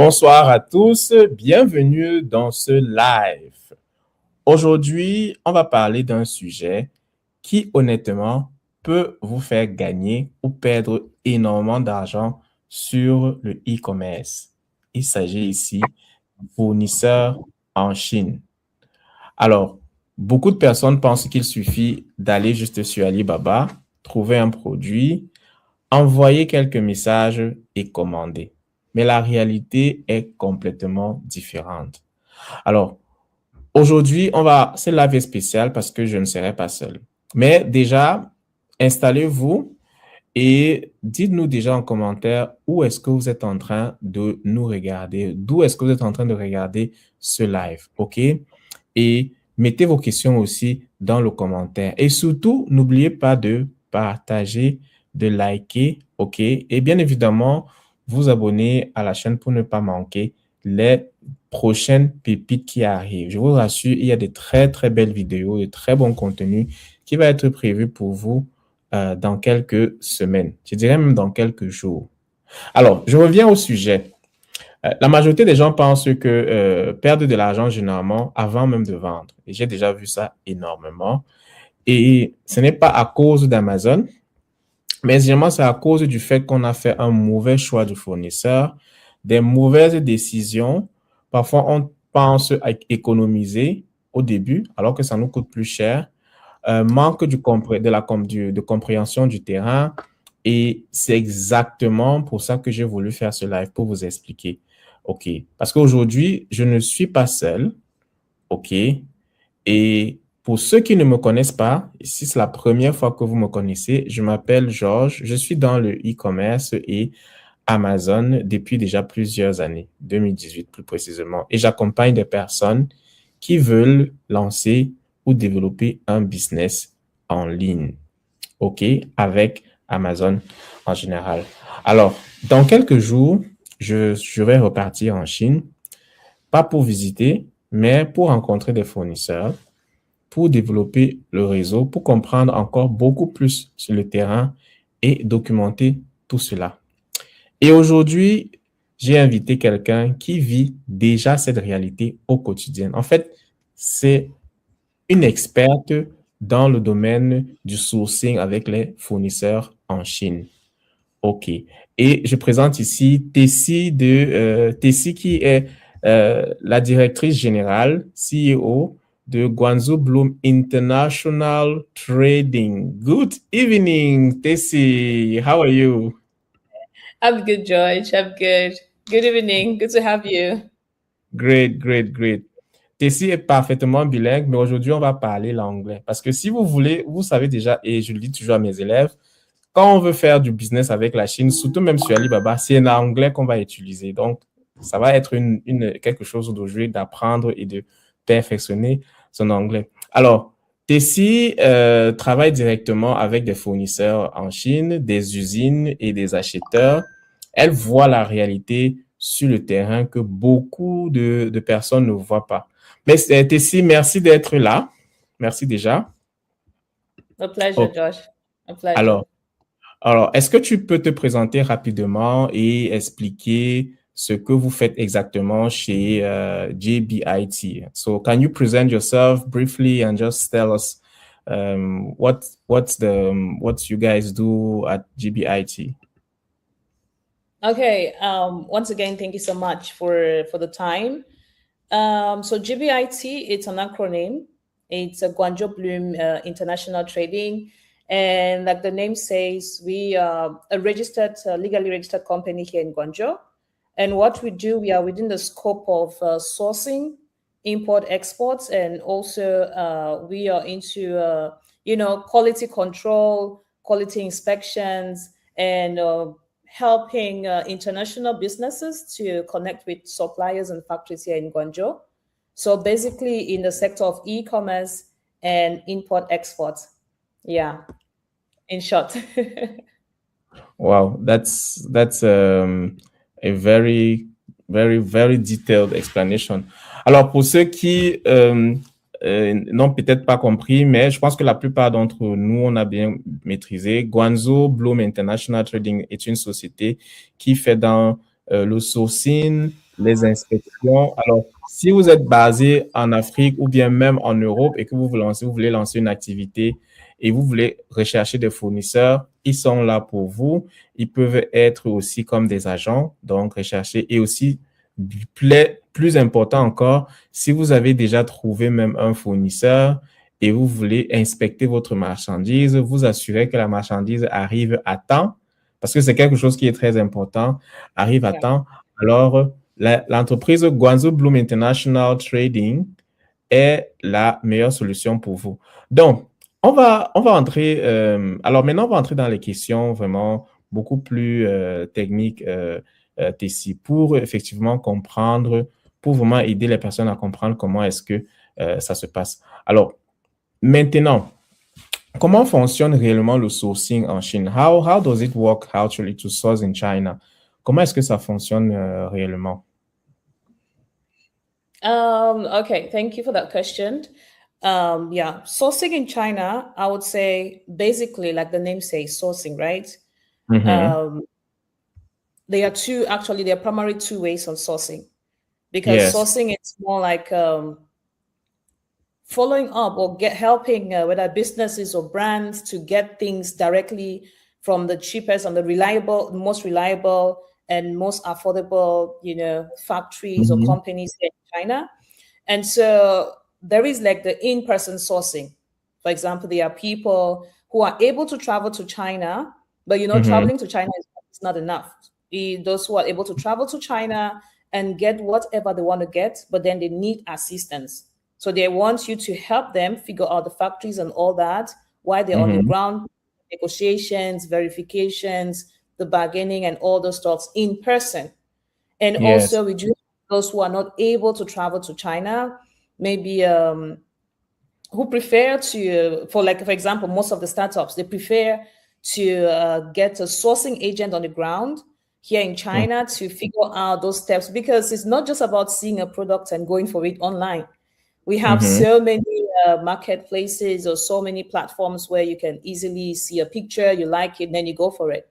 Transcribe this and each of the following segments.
Bonsoir à tous, bienvenue dans ce live. Aujourd'hui, on va parler d'un sujet qui, honnêtement, peut vous faire gagner ou perdre énormément d'argent sur le e-commerce. Il s'agit ici de fournisseurs en Chine. Alors, beaucoup de personnes pensent qu'il suffit d'aller juste sur Alibaba, trouver un produit, envoyer quelques messages et commander. Mais la réalité est complètement différente. Alors, aujourd'hui, c'est la vie spéciale parce que je ne serai pas seul. Mais déjà, installez-vous et dites-nous déjà en commentaire où est-ce que vous êtes en train de nous regarder, d'où est-ce que vous êtes en train de regarder ce live, OK? Et mettez vos questions aussi dans le commentaire. Et surtout, n'oubliez pas de partager, de liker, OK? Et bien évidemment, vous abonner à la chaîne pour ne pas manquer les prochaines pépites qui arrivent. Je vous rassure, il y a de très, très belles vidéos, de très bons contenus qui va être prévu pour vous dans quelques semaines. Je dirais même dans quelques jours. Alors, je reviens au sujet. La majorité des gens pensent que perdre de l'argent généralement avant même de vendre. Et j'ai déjà vu ça énormément. Et ce n'est pas à cause d'Amazon, mais généralement c'est à cause du fait qu'on a fait un mauvais choix de fournisseur, des mauvaises décisions. Parfois, on pense à économiser au début, alors que ça nous coûte plus cher. Manque de compréhension du terrain. Et c'est exactement pour ça que j'ai voulu faire ce live, pour vous expliquer. OK. Parce qu'aujourd'hui, je ne suis pas seul. OK. Et pour ceux qui ne me connaissent pas, si c'est la première fois que vous me connaissez, je m'appelle Georges. Je suis dans le e-commerce et Amazon depuis déjà plusieurs années, 2018 plus précisément. Et j'accompagne des personnes qui veulent lancer ou développer un business en ligne. OK, avec Amazon en général. Alors, dans quelques jours, je vais repartir en Chine, pas pour visiter, mais pour rencontrer des fournisseurs, pour développer le réseau, pour comprendre encore beaucoup plus sur le terrain et documenter tout cela. Et aujourd'hui, j'ai invité quelqu'un qui vit déjà cette réalité au quotidien. En fait, c'est une experte dans le domaine du sourcing avec les fournisseurs en Chine. OK. Et je présente ici Tessie qui est la directrice générale, CEO de Guangzhou Bloom International Trading. Good evening, Tessie. How are you? I'm good, George. I'm good. Good evening. Good to have you. Great, great, great. Tessie est parfaitement bilingue, mais aujourd'hui, on va parler l'anglais. Parce que si vous voulez, vous savez déjà, et je le dis toujours à mes élèves, quand on veut faire du business avec la Chine, surtout même sur Alibaba, c'est en anglais qu'on va utiliser. Donc, ça va être quelque chose d'aujourd'hui d'apprendre et de perfectionner son anglais. Alors, Tessie travaille directement avec des fournisseurs en Chine, des usines et des acheteurs. Elle voit la réalité sur le terrain que beaucoup de personnes ne voient pas. Mais Tessie, merci d'être là. Merci déjà. A pleasure, Josh. A pleasure. Alors, est-ce que tu peux te présenter rapidement et expliquer ce que vous faites exactement chez JBIT? So, can you present yourself briefly and just tell us what you guys do at JBIT? Okay. Once again, thank you so much for the time. So GBIT, it's an acronym. It's a Guangzhou Bloom International Trading. And like the name says, we are a legally registered company here in Guangzhou. And what we do, we are within the scope of sourcing, import, exports, and also we are into, quality control, quality inspections, and helping international businesses to connect with suppliers and factories here in Guangzhou. So basically in the sector of e-commerce and import-export. Yeah, in short. Wow, that's a very, very, very detailed explanation. Alors, pour ceux qui n'ont peut-être pas compris, mais je pense que la plupart d'entre nous, on a bien maîtrisé. Guangzhou Bloom International Trading est une société qui fait dans le sourcing, les inspections. Alors, si vous êtes basé en Afrique ou bien même en Europe et que vous voulez lancer une activité et vous voulez rechercher des fournisseurs, ils sont là pour vous. Ils peuvent être aussi comme des agents, donc rechercher. Et aussi, plus important encore, si vous avez déjà trouvé même un fournisseur et vous voulez inspecter votre marchandise, vous assurez que la marchandise arrive à temps, parce que c'est quelque chose qui est très important, arrive à Yeah. temps. Alors, l'entreprise Guangzhou Bloom International Trading est la meilleure solution pour vous. Donc, on va entrer, alors maintenant, on va entrer dans les questions vraiment beaucoup plus techniques, Tessie, pour effectivement comprendre, pour vraiment aider les personnes à comprendre comment est-ce que ça se passe. Alors, maintenant, comment fonctionne réellement le sourcing en Chine? How does it work actually to source in China? Comment est-ce que ça fonctionne réellement? Okay, thank you for that question. Yeah, sourcing in China, I would say basically, like the name says, sourcing, right? Mm-hmm. There are primary two ways on sourcing, because Yes. sourcing is more like following up or helping whether businesses or brands to get things directly from the cheapest and the most reliable and most affordable, factories or Mm-hmm. companies in China. And so there is like the in-person sourcing. For example, there are people who are able to travel to China, but Mm-hmm. traveling to China is not enough. Those who are able to travel to China and get whatever they want to get, but then they need assistance. So they want you to help them figure out the factories and all that while they're on the Mm-hmm. ground, negotiations, verifications, the bargaining, and all those stuff in person. And Yes. also, we do those who are not able to travel to China, maybe who prefer to, for example, most of the startups, they prefer to get a sourcing agent on the ground here in China to figure out those steps, because it's not just about seeing a product and going for it online. We have Mm-hmm. so many marketplaces or so many platforms where you can easily see a picture, you like it, then you go for it.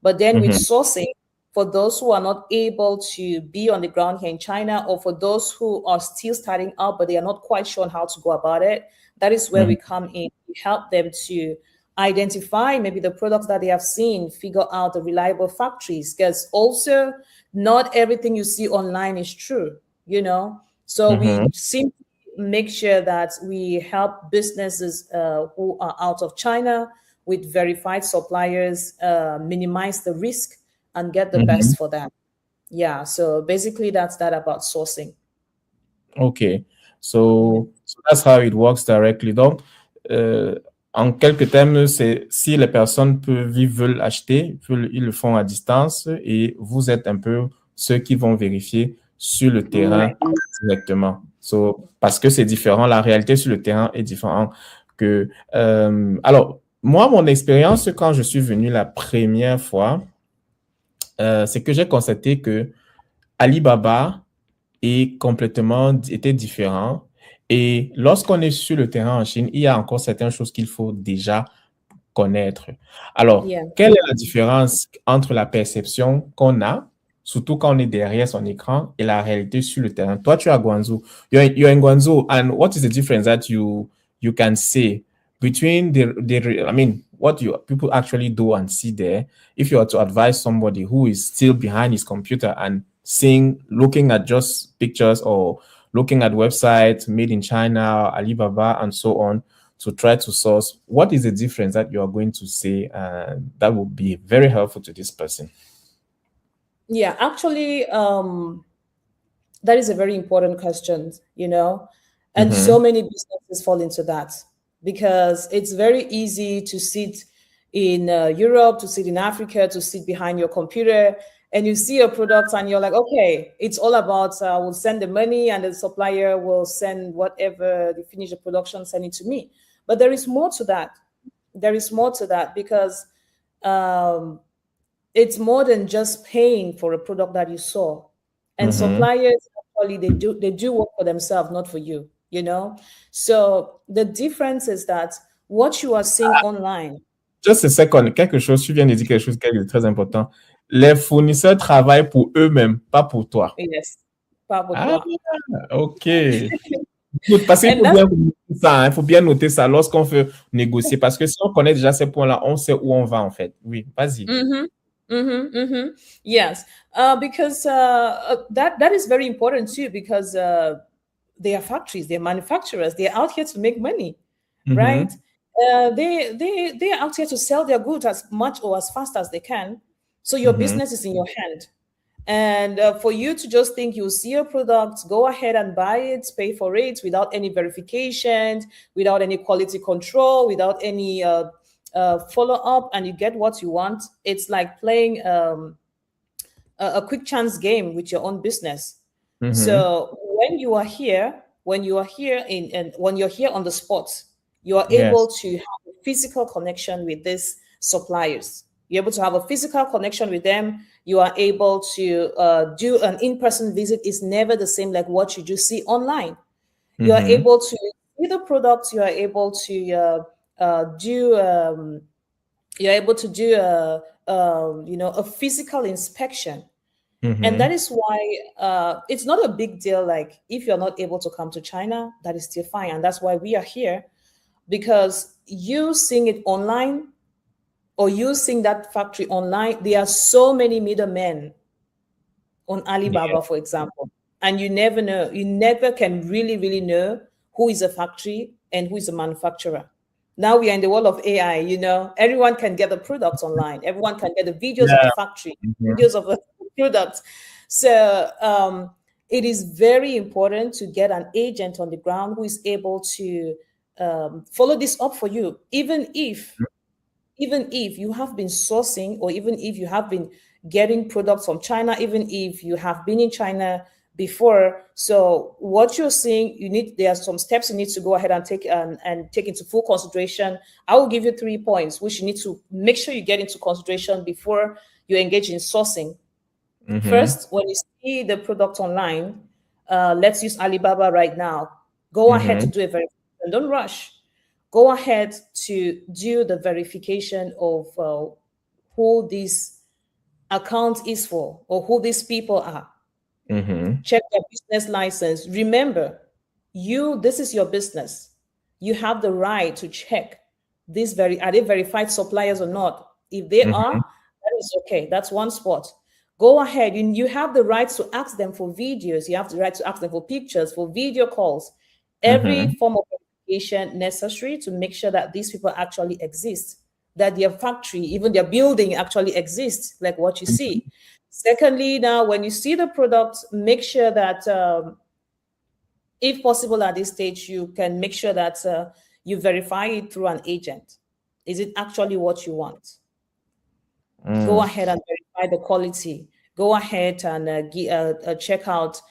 But then with Mm-hmm. sourcing, for those who are not able to be on the ground here in China, or for those who are still starting out, but they are not quite sure on how to go about it, that is where we come in. We help them to identify maybe the products that they have seen, figure out the reliable factories, because also not everything you see online is true, So Mm-hmm. we simply make sure that we help businesses who are out of China with verified suppliers, minimize the risk and get the Mm-hmm. best for them. Yeah, so basically that's that about sourcing. Okay. So that's how it works directly. Donc, en quelques termes, c'est si les personnes veulent acheter, ils le font à distance et vous êtes un peu ceux qui vont vérifier sur le terrain directement. So, parce que c'est différent, la réalité sur le terrain est différente que. Alors, moi, mon expérience quand je suis venu la première fois, c'est que j'ai constaté que Alibaba était différent. Et lorsqu'on est sur le terrain en Chine, il y a encore certaines choses qu'il faut déjà connaître. Alors, Yeah. quelle est la différence entre la perception qu'on a, surtout quand on est derrière son écran, et la réalité sur le terrain? Toi, tu es à Guangzhou. You're in Guangzhou, and what is the difference that you can say between I mean, what people actually do and see there, if you are to advise somebody who is still behind his computer and looking at just pictures or looking at websites made in China, Alibaba, and so on, to try to source, what is the difference that you are going to say that will be very helpful to this person? Yeah, actually, that is a very important question, and so many businesses fall into that, because it's very easy to sit in Europe, to sit in Africa, to sit behind your computer, and you see a product and you're like, okay, it's all about, we'll send the money and the supplier will send whatever they finish the production, send it to me. But there is more to that. There is more to that, because it's more than just paying for a product that you saw. And suppliers, actually, they do work for themselves, not for you, So the difference is that what you are seeing online. Just a second, tu viens de dire quelque chose qui est très important. Les fournisseurs travaillent pour eux-mêmes, pas pour toi. Yes. pas pour Ah, toi. OK. Parce qu'il And faut that's bien noter ça, hein, il faut bien noter ça lorsqu'on veut négocier. Parce que si on connaît déjà ces points-là, on sait où on va, en fait. Oui, vas-y. Yes, because that is very important too. Because they are factories, they're manufacturers, they're out here to make money, right? Mhm, They are out here to sell their goods as much or as fast as they can. So your mhm, business is in your hand. And for you to just think you see a product, go ahead and buy it, pay for it without any verifications, without any quality control, without any follow up, and you get what you want. It's like playing a quick chance game with your own business. mhm. So when you are here in and when you're here on the spot, you are able Yes. to have a physical connection with these suppliers. You're able to have a physical connection with them. You are able to do an in-person visit. Is never the same like what you just see online. You are Mhm, able to see the products. You are able to do you're able to do a physical inspection, and that mhm. is why it's not a big deal. Like if you're not able to come to China, that is still fine, and that's why we are here, because you seeing it online or you seeing that factory online, there are so many middlemen on Yeah. Alibaba, for example. And you never know, you never can really know who is a factory and who is a manufacturer. Now we are in the world of AI, everyone can get the products online, everyone can get the videos of the Yeah. factory, Mhm, videos of the products. So it is very important to get an agent on the ground who is able to follow this up for you, even if you have been sourcing, or even if you have been getting products from China, even if you have been in China before. So what you're seeing, there are some steps you need to go ahead and take into full consideration. I will give you 3 points which you need to make sure you get into consideration before you engage in sourcing. mhm, First, when you see the product online, let's use Alibaba right now. Go ahead to mhm, do a verification. Don't rush. Go ahead to do the verification of who this account is for, or who these people are. mhm, Check their business license. Remember, this is your business. You have the right to check are they verified suppliers or not. If they are, mhm, that is okay. That's one spot. Go ahead. You have the right to ask them for videos. You have the right to ask them for pictures, for video calls, every mhm, form of verification necessary to make sure that these people actually exist, that their factory, even their building actually exists, like what you see. Secondly, now when you see the product, make sure that if possible at this stage, you can make sure that you verify it through an agent. Is it actually what you want? Go mm, ahead and verify the quality. Go ahead and check out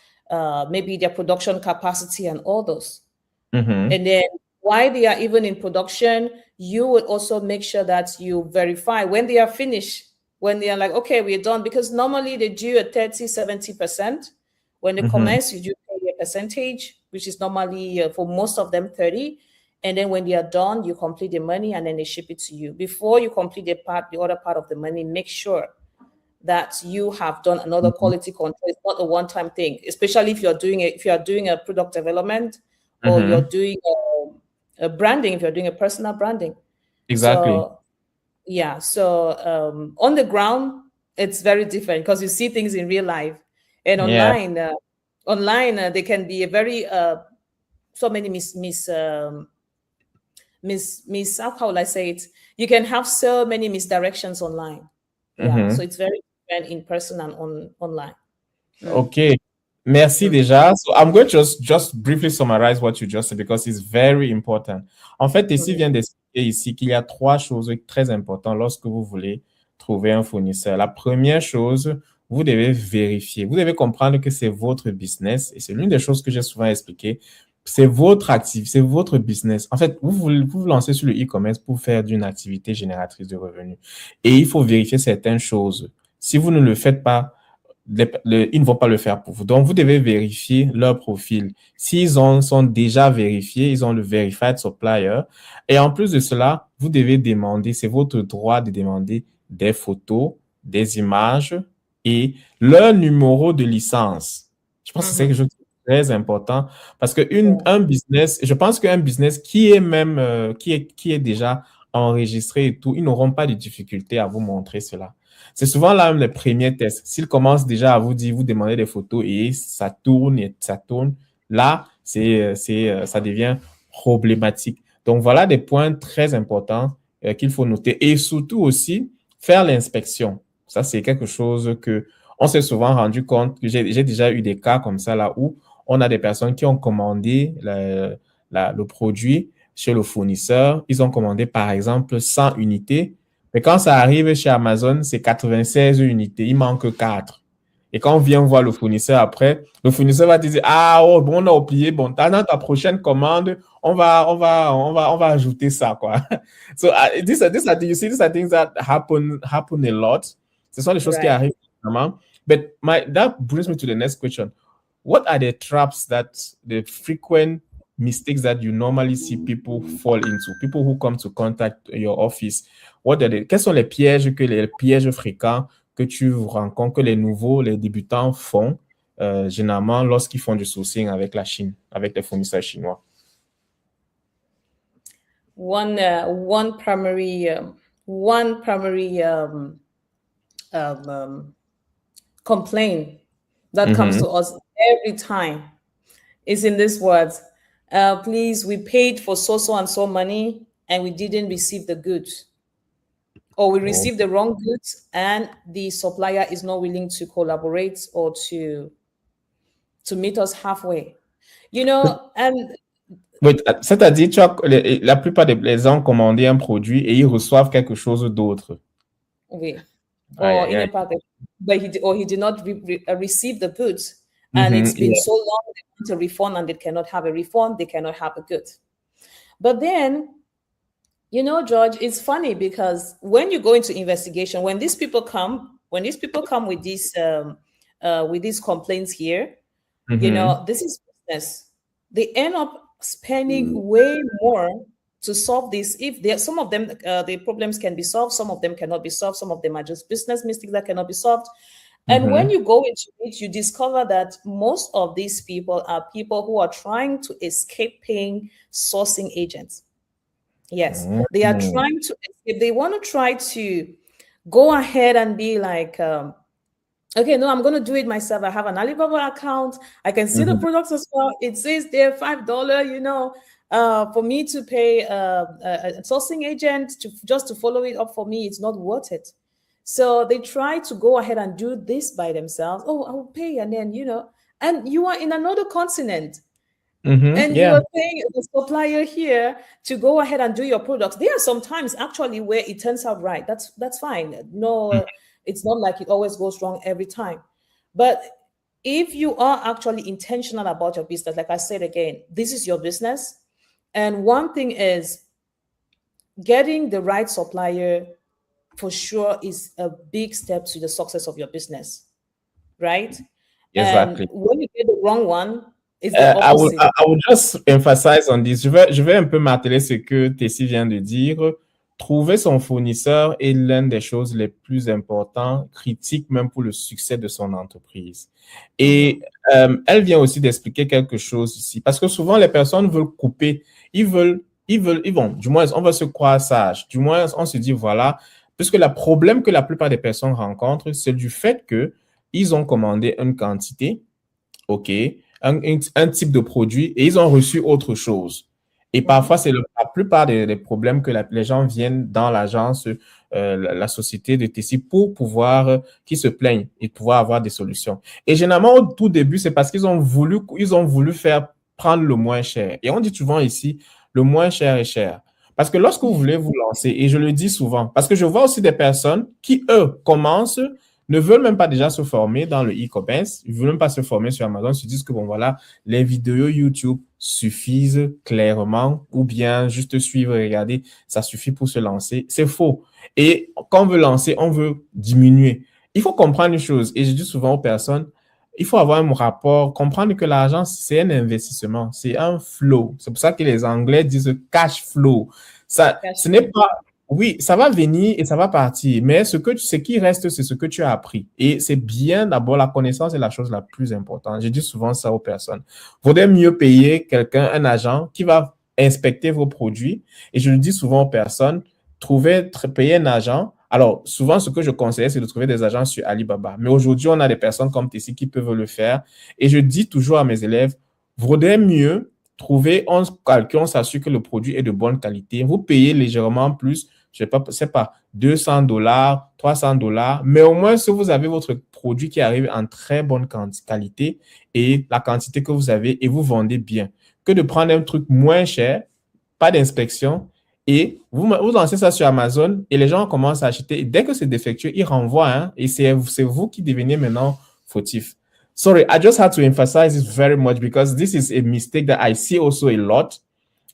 maybe their production capacity and all those. mhm, And then while they are even in production, you would also make sure that you verify when they are finished, when they are like, okay, we're done, because normally they do a 30, 70%. When they mhm, commence, you do pay a percentage, which is normally for most of them 30. And then when they are done, you complete the money and then they ship it to you. Before you complete the other part of the money, make sure that you have done another mhm, quality control. It's not a one-time thing, especially if you are doing a product development, or you're mhm. doing a branding, if you're doing a personal branding. Exactly. So yeah, so on the ground, it's very different because you see things in real life, and Yeah. online they can be a very so many how will I say it? You can have so many misdirections online. Yeah, so Mhm. it's very different in person and online. Mm. Okay. Merci Mm. déjà. So I'm going to just briefly summarize what you just said because it's very important. En fait, ici Mhm. vient d'expliquer ici qu'il y a trois choses très importantes lorsque vous voulez trouver un fournisseur. La première chose, vous devez vérifier. Vous devez comprendre que c'est votre business et c'est l'une des choses que j'ai souvent expliqué. C'est votre activité, c'est votre business. En fait, vous lancez sur le e-commerce pour faire d'une activité génératrice de revenus. Et il faut vérifier certaines choses. Si vous ne le faites pas, ils ne vont pas le faire pour vous. Donc, vous devez vérifier leur profil. Sont déjà vérifiés, ils ont le verified supplier. Et en plus de cela, vous devez demander, c'est votre droit de demander des photos, des images et leur numéro de licence. Je pense que c'est quelque chose de très important parce que un business, je pense qu'un business qui est même, qui est déjà enregistré et tout, ils n'auront pas de difficulté à vous montrer cela. C'est souvent là même les premiers tests. S'ils commencent déjà à vous dire, vous demandez des photos et ça tourne, là, ça devient problématique. Donc voilà des points très importants qu'il faut noter et surtout aussi faire l'inspection. Ça, c'est quelque chose que on s'est souvent rendu compte que j'ai déjà eu des cas comme ça là où on a des personnes qui ont commandé le produit chez le fournisseur. Ils ont commandé par exemple 100 unités, mais quand ça arrive chez Amazon, c'est 96 unités. Il manque 4. Et quand on vient voir le fournisseur après, le fournisseur va te dire, ah, oh, bon, on a oublié, bon, dans ta prochaine commande, on va ajouter ça, quoi. So, these are things that happen a lot. Ce sont des choses qui arrivent vraiment. But that brings me to the next question. What are the traps the frequent mistakes that you normally see people fall into? People who come to contact your office. Quels sont les pièges fréquents que tu rencontres, que les nouveaux, les débutants font généralement lorsqu'ils font du sourcing avec la Chine, avec les fournisseurs chinois? One primary complaint that comes to us every time is in these words. Please, we paid for so and so money and we didn't receive the goods. Or we received the wrong goods and the supplier is not willing to collaborate or to meet us halfway. You know, and oui, c'est-à-dire, la plupart des gens ont commandé un produit et ils reçoivent quelque chose d'autre. Oui. Or in a package, but he did not receive the goods, and it's been so long they want a refund and they cannot have a refund, they cannot have a good. But then, you know, George, it's funny because when you go into investigation, when these people come with these complaints here, you know, this is business. They end up spending way more to solve this. If some of them, the problems can be solved, some of them cannot be solved, some of them are just business mistakes that cannot be solved. And when you go into it, you discover that most of these people are people who are trying to escape paying sourcing agents. Yes, they are trying to escape. They want to try to go ahead and be like, okay, no, I'm going to do it myself. I have an Alibaba account. I can see the products as well. It says there $5, you know, for me to pay a sourcing agent just to follow it up for me. It's not worth it. So they try to go ahead and do this by themselves. Oh, I will pay. And then, you know, and you are in another continent. And you are paying the supplier here to go ahead and do your products. There are some times actually where it turns out right. That's fine. No, it's not like it always goes wrong every time. But if you are actually intentional about your business, like I said again, this is your business. And one thing is getting the right supplier for sure is a big step to the success of your business, right? Exactly. And when you get the wrong one, I will just emphasize on this. Je vais un peu marteler ce que Tessie vient de dire. Trouver son fournisseur est l'une des choses les plus importantes, critiques même pour le succès de son entreprise. Et elle vient aussi d'expliquer quelque chose ici, parce que souvent les personnes veulent couper, ils vont, du moins on va se croire sage, du moins on se dit voilà, puisque le problème que la plupart des personnes rencontrent, c'est du fait que ils ont commandé une quantité, ok, un type de produit et ils ont reçu autre chose. Et parfois, c'est la plupart des problèmes que les gens viennent dans l'agence, la société de Tessie pour pouvoir, qui se plaignent et pouvoir avoir des solutions. Et généralement, au tout début, c'est parce qu'ils ont voulu faire prendre le moins cher. Et on dit souvent ici, le moins cher est cher. Parce que lorsque vous voulez vous lancer, et je le dis souvent, parce que je vois aussi des personnes qui, eux, commencent, ne veulent même pas déjà se former dans le e-commerce, ils ne veulent même pas se former sur Amazon, ils se disent que bon voilà, les vidéos YouTube suffisent clairement ou bien juste suivre et regarder, ça suffit pour se lancer. C'est faux. Et quand on veut lancer, on veut diminuer. Il faut comprendre une chose, et je dis souvent aux personnes, il faut avoir un rapport, comprendre que l'argent, c'est un investissement, c'est un flow. C'est pour ça que les Anglais disent cash flow. Ça, ce n'est pas... Oui, ça va venir et ça va partir, mais ce qui reste, c'est ce que tu as appris. Et c'est bien d'abord, la connaissance est la chose la plus importante. Je dis souvent ça aux personnes. Vaudrait mieux payer quelqu'un, un agent, qui va inspecter vos produits. Et je le dis souvent aux personnes, payer un agent. Alors, souvent, ce que je conseille, c'est de trouver des agents sur Alibaba. Mais aujourd'hui, on a des personnes comme Tessie qui peuvent le faire. Et je dis toujours à mes élèves, vaudrait mieux trouver, on calcule, on s'assure que le produit est de bonne qualité. Vous payez légèrement plus, je sais pas, $200, $300, mais au moins si vous avez votre produit qui arrive en très bonne qualité et la quantité que vous avez et vous vendez bien, que de prendre un truc moins cher, pas d'inspection, et vous lancez ça sur Amazon et les gens commencent à acheter. Et dès que c'est défectueux, ils renvoient, hein, et c'est vous qui devenez maintenant fautif. Sorry, I just had to emphasize this very much because this is a mistake that I see also a lot.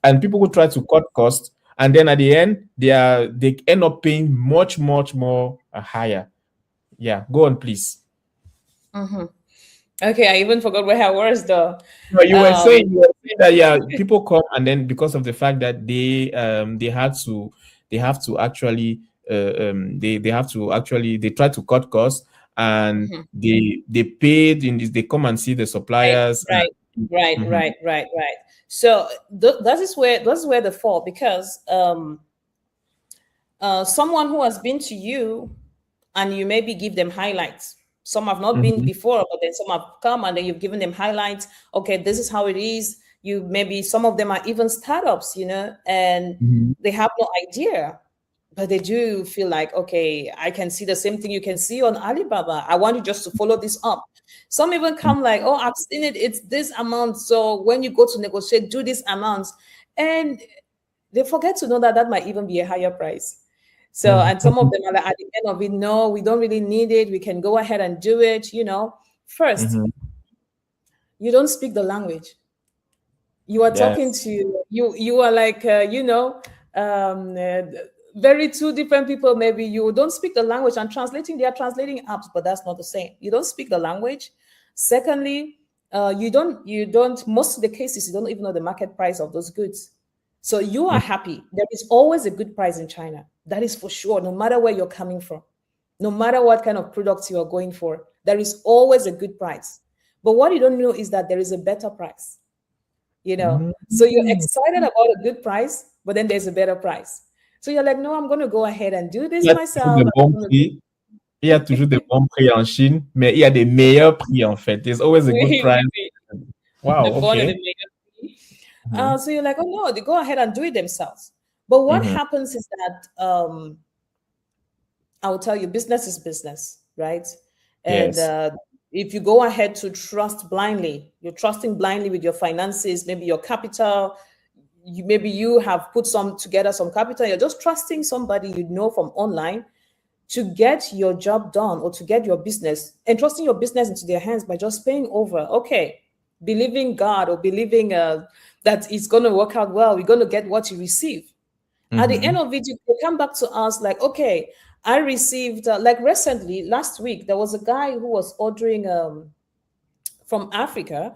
And people who try to cut costs, and then at the end, they end up paying much, much more higher. Yeah, go on, please. Okay, I even forgot where I was though. No, you were saying that people come and then because of the fact that they have to actually they try to cut costs and they paid in this, they come and see the suppliers. Right. So that is where the fall, because someone who has been to you and you maybe give them highlights. Some have not been before, but then some have come and then you've given them highlights. Okay, this is how it is. Some of them are even startups, and they have no idea, but they do feel like, okay, I can see the same thing you can see on Alibaba. I want you just to follow this up. Some even come like, oh, I've seen it. It's this amount. So when you go to negotiate, do this amount. And they forget to know that that might even be a higher price. So, and some of them are like, at the end of it, no, we don't really need it. We can go ahead and do it. First, you don't speak the language. You are talking to you are like, very two different people. Maybe you don't speak the language and they are translating apps, but that's not the same. You don't speak the language. Secondly, you don't, most of the cases, you don't even know the market price of those goods. So you are happy. There is always a good price in China. That is for sure, no matter where you're coming from, no matter what kind of products you are going for, there is always a good price. But what you don't know is that there is a better price, So you're excited about a good price, but then there's a better price. So you're like, no, I'm going to go ahead and do this myself. Il y a toujours des bons prix en Chine, mais il y a des meilleurs prix en fait. There's always a good price. Wow, okay. So you're like, oh no, they go ahead and do it themselves. But what happens is that I will tell you, business is business, right? And if you go ahead to trust blindly, you're trusting blindly with your finances, maybe your capital, maybe you have put together some capital, you're just trusting somebody from online to get your job done or to get your business, and trusting your business into their hands by just paying over. Okay, believing God or believing that it's going to work out well, we're going to get what you receive. At the end of it, you come back to us like, okay, I received, like recently, last week, there was a guy who was ordering from Africa.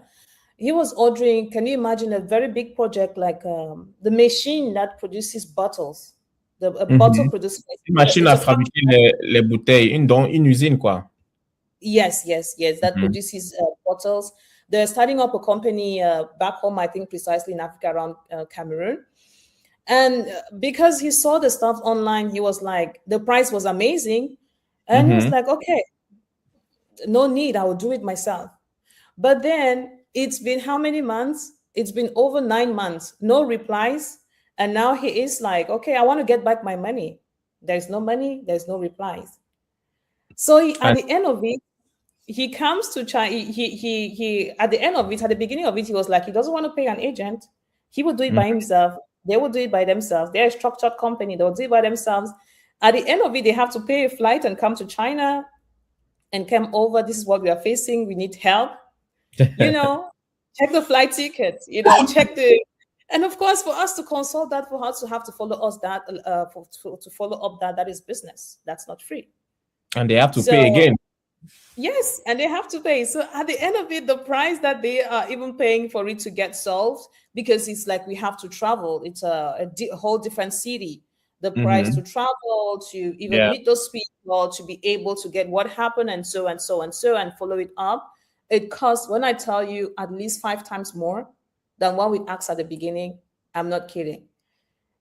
He was ordering, can you imagine a very big project like the machine that produces bottles? The bottle produces... Machine à fabriquer les bouteilles, une usine, quoi. Yes, that produces bottles. They're starting up a company back home, I think precisely in Africa, around Cameroon. And because he saw the stuff online, he was like, the price was amazing. And he was like, okay, no need, I will do it myself. But then it's been how many months? It's been over 9 months, no replies. And now he is like, okay, I want to get back my money. There's no money, there's no replies. So at the end of it, he comes to China. He at the end of it, at the beginning of it, he was like, he doesn't want to pay an agent. He would do it by himself. They will do it by themselves. They're a structured company. They'll do it by themselves. At the end of it, they have to pay a flight and come to China and come over. This is what we are facing. We need help. Check the flight tickets, check the... And of course, for us to consult that, for us to have to follow us that, to follow up that is business. That's not free. And they have to pay again. Yes, and they have to pay. So at the end of it, the price that they are even paying for it to get solved, because it's like we have to travel. It's a whole different city. the price to travel, to even meet those people, to be able to get what happened, and so and so and so, and follow it up. It costs, when I tell you, at least 5 times more than what we asked at the beginning. I'm not kidding.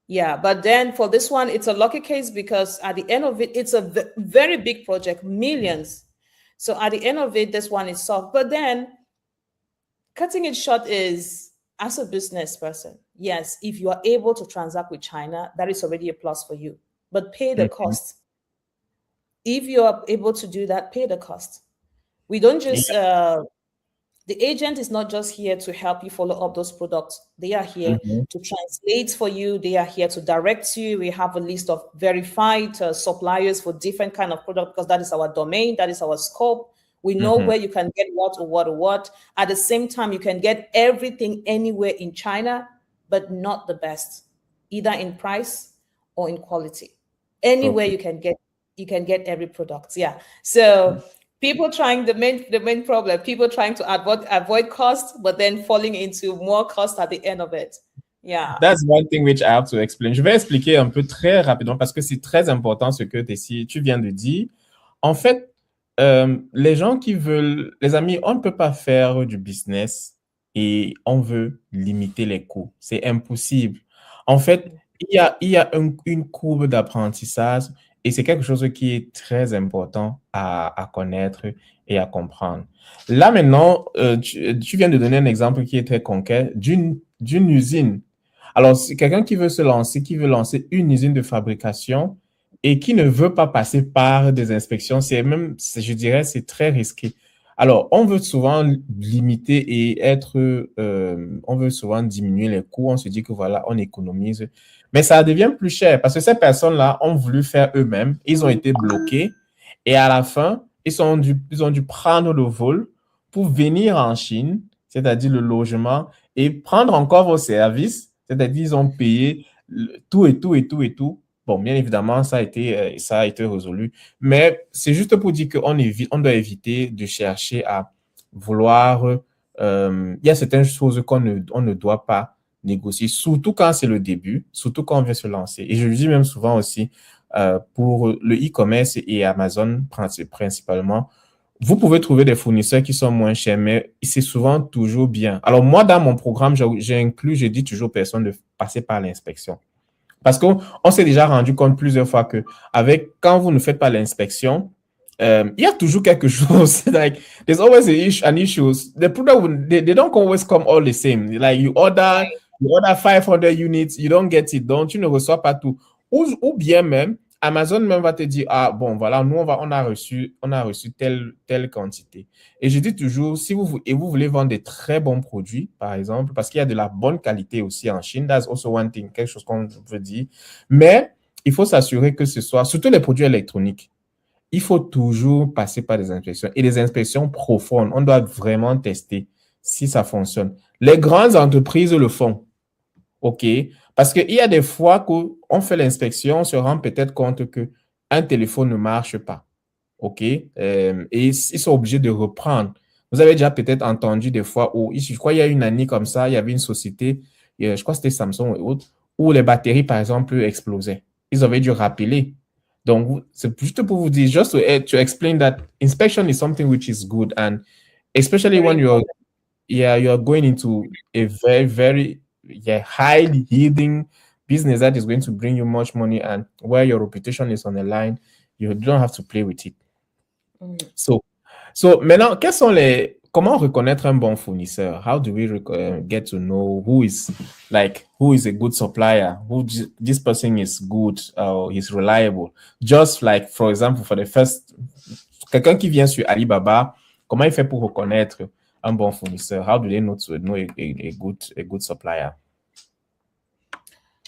Yeah, but then for this one, it's a lucky case because at the end of it, it's a very big project, millions. So at the end of it, this one is solved. But then cutting it short is, as a business person, yes, if you are able to transact with China, that is already a plus for you. But pay the cost. If you are able to do that, pay the cost. We don't just the agent is not just here to help you follow up those products. They are here to translate for you. They are here to direct you. We have a list of verified suppliers for different kind of product because that is our domain. That is our scope. We know where you can get what or what or what. At the same time, you can get everything anywhere in China, but not the best, either in price or in quality. Anywhere you can get every product. Yeah. So people trying the main problem, people trying to avoid cost, but then falling into more cost at the end of it. Yeah. That's one thing which I have to explain. Je vais expliquer un peu très rapidement parce que c'est très important ce que tu viens de dire. En fait, les gens qui veulent, les amis, on ne peut pas faire du business et on veut limiter les coûts. C'est impossible. En fait, il y a une courbe d'apprentissage et c'est quelque chose qui est très important à connaître et à comprendre. Là, maintenant, tu viens de donner un exemple qui est très concret d'une usine. Alors, c'est quelqu'un qui veut se lancer, qui veut lancer une usine de fabrication et qui ne veut pas passer par des inspections, je dirais, c'est très risqué. Alors, on veut souvent limiter et on veut souvent diminuer les coûts. On se dit que voilà, on économise. Mais ça devient plus cher parce que ces personnes-là ont voulu faire eux-mêmes. Ils ont été bloqués et à la fin, ils ont dû prendre le vol pour venir en Chine, c'est-à-dire le logement, et prendre encore vos services, c'est-à-dire ils ont payé tout et tout et tout et tout. Bon, bien évidemment, ça a été résolu. Mais c'est juste pour dire on doit éviter de chercher à vouloir... il y a certaines choses on ne doit pas négocier, surtout quand c'est le début, surtout quand on veut se lancer. Et je le dis même souvent aussi, pour le e-commerce et Amazon principalement, vous pouvez trouver des fournisseurs qui sont moins chers, mais c'est souvent toujours bien. Alors moi, dans mon programme, je dis toujours aux personnes de passer par l'inspection. Parce qu'on s'est déjà rendu compte plusieurs fois que quand vous ne faites pas l'inspection, il y a toujours quelque chose. Like, there's always an issue. The product, they don't always come all the same. Like, you order 500 units, you don't get it, donc tu ne reçois pas tout. Ou bien même, Amazon même va te dire, ah bon, voilà, nous, on a reçu telle quantité. Et je dis toujours, si vous voulez vendre des très bons produits, par exemple, parce qu'il y a de la bonne qualité aussi en Chine, that's also one thing, quelque chose qu'on veut dire. Mais il faut s'assurer que ce soit, surtout les produits électroniques, il faut toujours passer par des inspections et des inspections profondes. On doit vraiment tester si ça fonctionne. Les grandes entreprises le font. OK? Parce qu'il y a des fois qu'on fait l'inspection, on se rend peut-être compte qu'un téléphone ne marche pas. OK? Et ils sont obligés de reprendre. Vous avez déjà peut-être entendu des fois où, je crois qu'il y a une année comme ça, il y avait une société, je crois que c'était Samsung et autres, où les batteries, par exemple, explosaient. Ils avaient dû rappeler. Donc, c'est juste pour vous dire, just to explain that inspection is something which is good, and especially when you're going into a very, very highly yielding business that is going to bring you much money and where your reputation is on the line, you don't have to play with it. So maintenant, comment reconnaître un bon fournisseur? How do we get to know who is a good supplier, who this person is good or is reliable? Just like, for example, quelqu'un qui vient sur Alibaba, comment il fait pour reconnaître un bon fournisseur? How do they know to know a good supplier?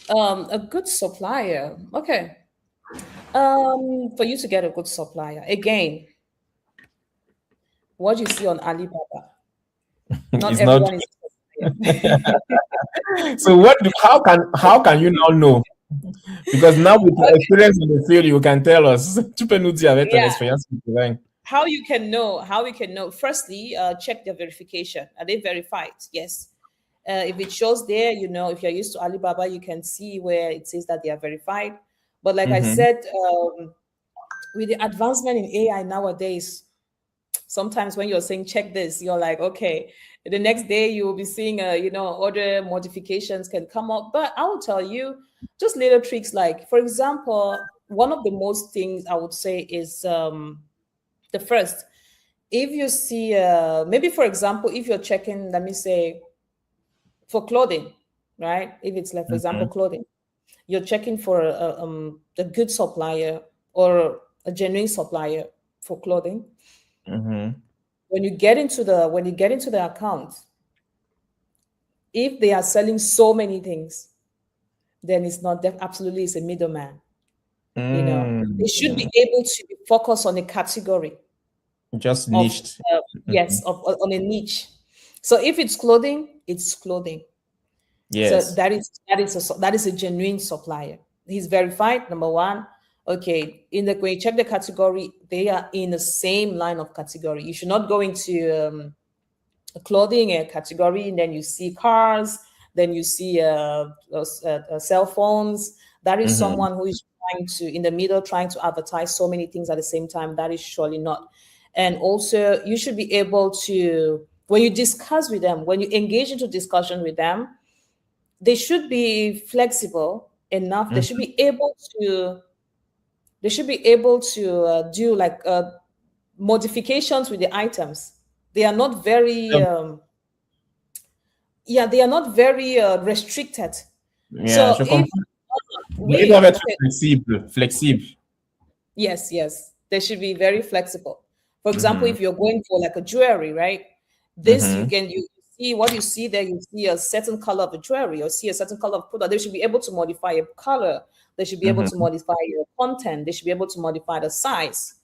A good supplier. Okay. For you to get a good supplier, again, what you see on Alibaba. Not everyone is. So how can you now know? Because now with the experience in the field, you can tell us. Tu peux nous dire avec ton expérience sur le terrain. How we can know. Firstly, check their verification. Are they verified? Yes. If it shows there, if you're used to Alibaba, you can see where it says that they are verified. But like I Mm-hmm. said, with the advancement in AI nowadays, sometimes when you're saying check this, you're like, okay, the next day you will be seeing, other modifications can come up. But I will tell you just little tricks. Like, for example, one of the most things I would say is the first, if you see, maybe for example, if you're checking, let me say, for clothing, right? If it's like, for example, Mm-hmm. clothing, you're checking for a good supplier or a genuine supplier for clothing. Mm-hmm. When you get into the account, if they are selling so many things, then it's not absolutely it's a middleman. They should be Mm. able to focus on a category Just of niched. yes, Mhm. on a niche. So if it's clothing, it's clothing. So Yes. that is a genuine supplier. He's verified. Number one, okay. When you check the category, they are in the same line of category. You should not go into clothing category, and then you see cars, then you see cell phones. That is Mm-hmm. someone who is trying to in the middle, trying to advertise so many things at the same time. That is surely not. And also, you should be able to, when you discuss with them, when you engage into discussion with them, they should be flexible enough. They should be able to do like modifications with the items. They are not very yeah, they are not very restricted. Yeah, So je if comprends. Ils we doivent être okay, flexibles, flexibles. yes, they should be very flexible. For example, Mhm, if you're going for like a jewelry, right? This mhm, you see what you see there. You see a certain color of a jewelry, or see a certain color of product. They should be able to modify a color. They should be able to mhm, modify your content. They should be able to modify the size.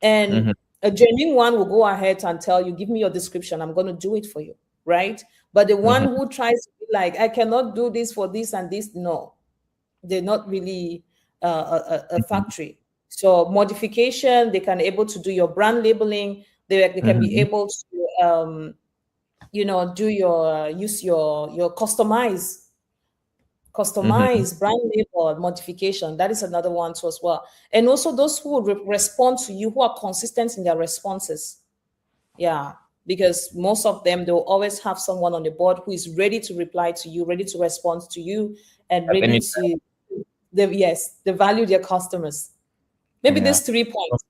And mhm, a genuine one will go ahead and tell you, give me your description. I'm going to do it for you. Right. But the one mhm, who tries to be like, I cannot do this for this and this, no, they're not really a mhm, factory. So modification, they can able to do your brand labeling. They can be mhm, able to, do use your mhm, customize brand label modification. That is another one too as well. And also those who will respond to you, who are consistent in their responses. Yeah, because most of them, they'll always have someone on the board who is ready to reply to you, ready to respond to you, and At ready any to, they value their customers. Maybe time, yeah.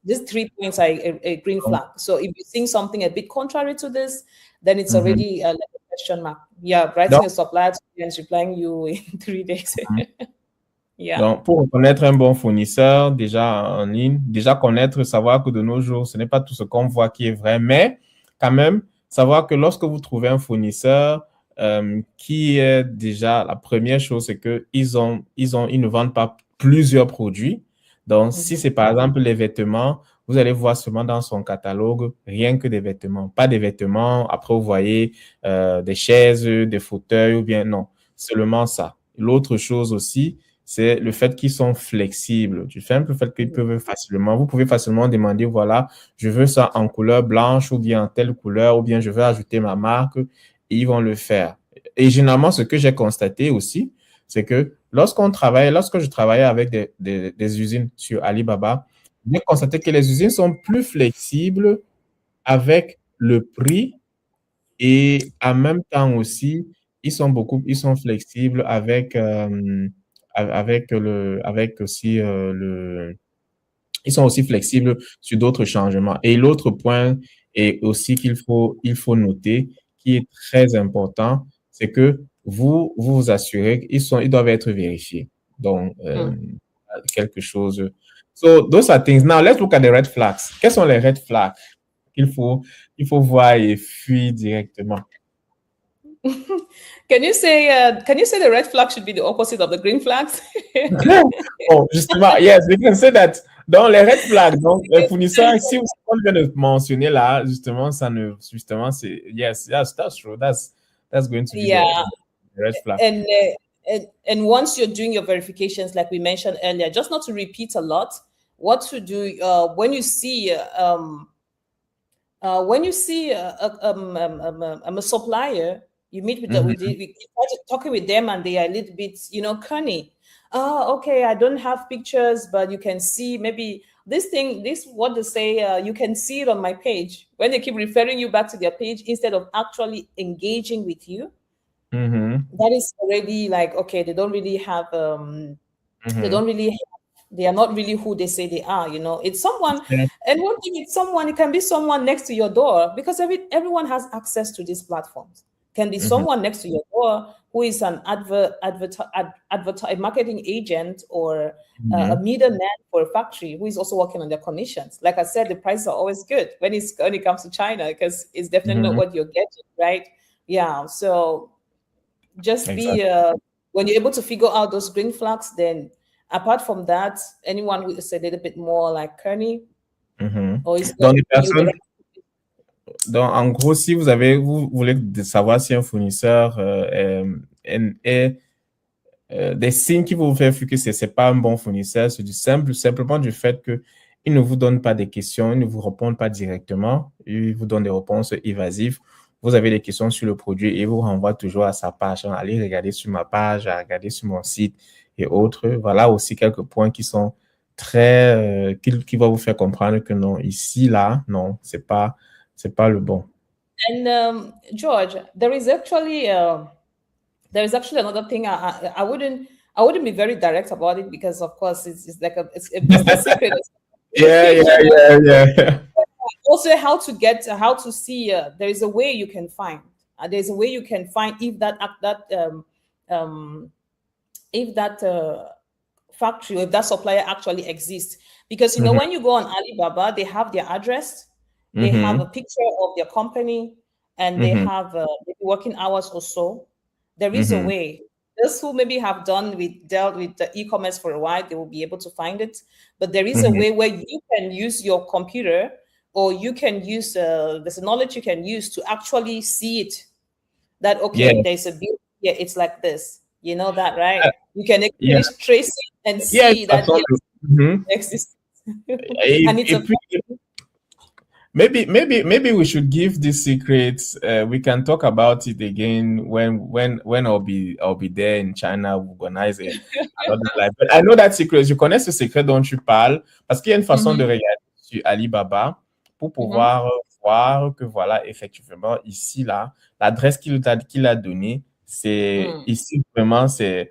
these 3 points are a green Donc, flag. So if you think something a bit contrary to this, then it's mhm. already like a question mark. Yeah, writing Donc, a supplier and replying you in 3 days. mhm. Yeah. Donc, pour reconnaître un bon fournisseur, déjà en ligne, déjà connaître, savoir que de nos jours, ce n'est pas tout ce qu'on voit qui est vrai, mais quand même, savoir que lorsque vous trouvez un fournisseur qui est déjà, la première chose, c'est qu'ils ne vendent pas plusieurs produits. Donc, si Mhm. c'est par exemple les vêtements, vous allez voir seulement dans son catalogue rien que des vêtements, pas des vêtements. Après, vous voyez des chaises, des fauteuils ou bien non, seulement ça. L'autre chose aussi, c'est le fait qu'ils sont flexibles. Du simple fait qu'ils Mhm. peuvent facilement, vous pouvez facilement demander, voilà, je veux ça en couleur blanche ou bien en telle couleur, ou bien je veux ajouter ma marque, et ils vont le faire. Et généralement, ce que j'ai constaté aussi, c'est que lorsque je travaillais avec des usines sur Alibaba, j'ai constaté que les usines sont plus flexibles avec le prix et en même temps aussi, ils sont flexibles avec aussi ils sont aussi flexibles sur d'autres changements. Et l'autre point est aussi il faut noter, qui est très important, c'est que vous assurez ils doivent être vérifiés. Donc, Mm. quelque chose. So, those are things. Now, let's look at the red flags. Quels sont les red flags qu'il faut voir et fuir directement? Can you say the red flag should be the opposite of the green flags? Bon, justement, yes, we can say that. Dans les red flags, donc, les fournisseurs, si vous vient de mentionner là, justement, yes, that's true. That's going to be Yeah, the red flag. and once you're doing your verifications, like we mentioned earlier, just not to repeat a lot, what to do when you see a supplier, you meet with the, Mhm, with the, we try to talking with them, and they are a little bit, corny. oh, okay, I don't have pictures, but you can see maybe this what they say, you can see it on my page. When they keep referring you back to their page instead of actually engaging with you, that is already like, okay, they don't really have, they are not really who they say they are. It's someone, and one thing, it's someone, it can be someone next to your door, because everyone has access to these platforms. Can be someone next to your door who is an a marketing agent, or a middleman for a factory who is also working on their commissions. Like I said, the prices are always good when it comes to China, because it's definitely not what you're getting, right? Yeah. So just be when you're able to figure out those green flags, then apart from that, anyone who is a little bit more like Kearney, or is Donc, les you the personnes, donc, en gros, si vous voulez savoir si un fournisseur est des signes qui vont vous faire que c'est pas un bon fournisseur, c'est simplement du fait que il ne vous donne pas des questions, il ne vous répond pas directement, il vous donne des réponses évasives. Vous avez des questions sur le produit et vous renvoie toujours à sa page. Allez regarder sur ma page, regarder sur mon site et autres. Voilà aussi quelques points qui sont très, qui vont vous faire comprendre que non, ici, là, non, c'est pas le bon. And George, there is actually another thing. I wouldn't be very direct about it, because of course it's like it's a business secret. Yeah. Also, how to see, there is a way you can find. There's a way you can find if that factory, or if that supplier actually exists. Because when you go on Alibaba, they have their address, they have a picture of their company, and they have maybe working hours or so. There is a way. Those who maybe have dealt with the e-commerce for a while, they will be able to find it. But there is a way where you can use your computer, or you can use there's a knowledge you can use to actually see it. That there's a bill here, it's like this. You know that, right? You can actually trace it and see that it exists. And it's Maybe we should give these secrets. We can talk about it again when I'll be there in China. We'll organize another live. But I know that secret. Je connais ce secret dont tu parles, parce qu'il y a une façon de regarder sur Alibaba pour pouvoir voir que voilà, effectivement, ici là, l'adresse qu'il a donnée, c'est ici vraiment c'est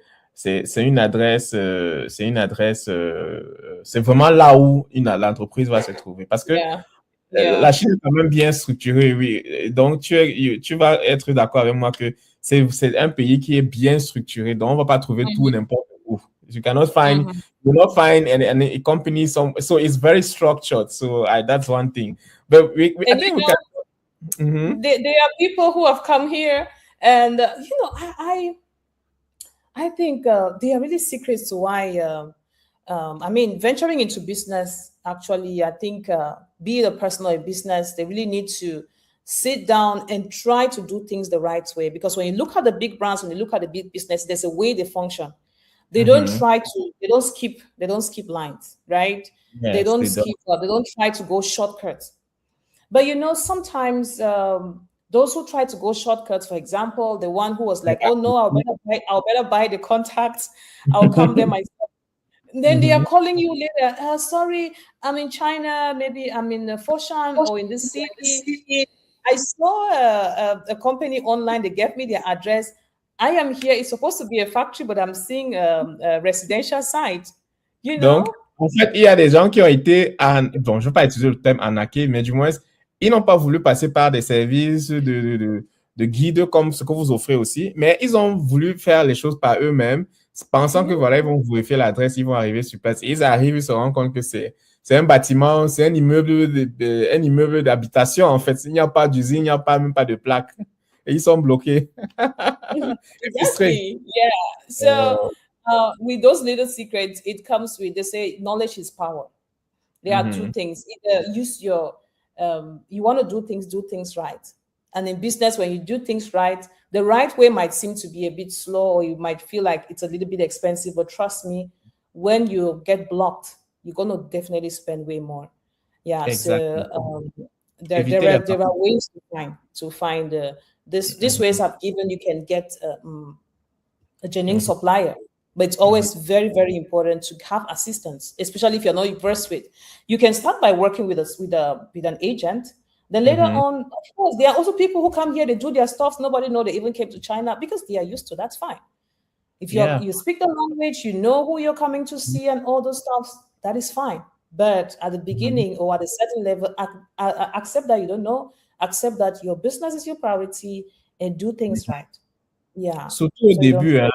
une adresse, c'est vraiment là où l'entreprise va se trouver, parce que la Chine est quand même bien structurée, oui. Donc, tu vas être d'accord avec moi que c'est un pays qui est bien structuré. Donc, on ne va pas trouver tout n'importe où. You will not find any company. So it's very structured. So that's one thing. But I think we can. There are people who have come here, and I think they are really secrets to why. I mean, venturing into business, actually, I think be it a personal business, they really need to sit down and try to do things the right way. Because when you look at the big brands, when you look at the big business, there's a way they function. They don't they don't skip lines, right? Yes, they don't try to go shortcuts. But sometimes those who try to go shortcuts, for example, the one who was like, oh no, I'll better buy the contacts, I'll come there myself. Then they are calling you later. Sorry, I'm in China. Maybe I'm in Foshan or in this city. I saw a company online. They gave me their address. I am here. It's supposed to be a factory, but I'm seeing a residential site. Donc, en fait, il y a des gens qui ont été, bon, je ne veux pas utiliser le terme arnaqué, mais du moins, ils n'ont pas voulu passer par des services de guide comme ce que vous offrez aussi, mais ils ont voulu faire les choses par eux-mêmes, pensant que voilà, ils vont vérifier l'adresse, ils vont arriver sur place. Ils arrivent, ils se rendent compte que c'est un bâtiment, c'est un immeuble d'habitation, en fait. Il n'y a pas d'usine, il n'y a même pas de plaque. Et ils sont bloqués. Exactly. Yeah. So with those little secrets, it comes with, they say, knowledge is power. There are two things. Either use your, you want to do things right. And in business, when you do things right, the right way might seem to be a bit slow, or you might feel like it's a little bit expensive, but trust me, when you get blocked, you're going to definitely spend way more. Yeah. Exactly. So there are ways to find this ways I've given, you can get a genuine supplier. But it's always very, very important to have assistance, especially if you're not versed with. You can start by working with an agent. Then later on, of course, there are also people who come here, they do their stuff. Nobody know they even came to China because they are used to. That's fine. If you speak the language, you know who you're coming to see and all those stuff, that is fine. But at the beginning or at a certain level, accept that you don't know, accept that your business is your priority and do things right. Yeah. Surtout au début, hein,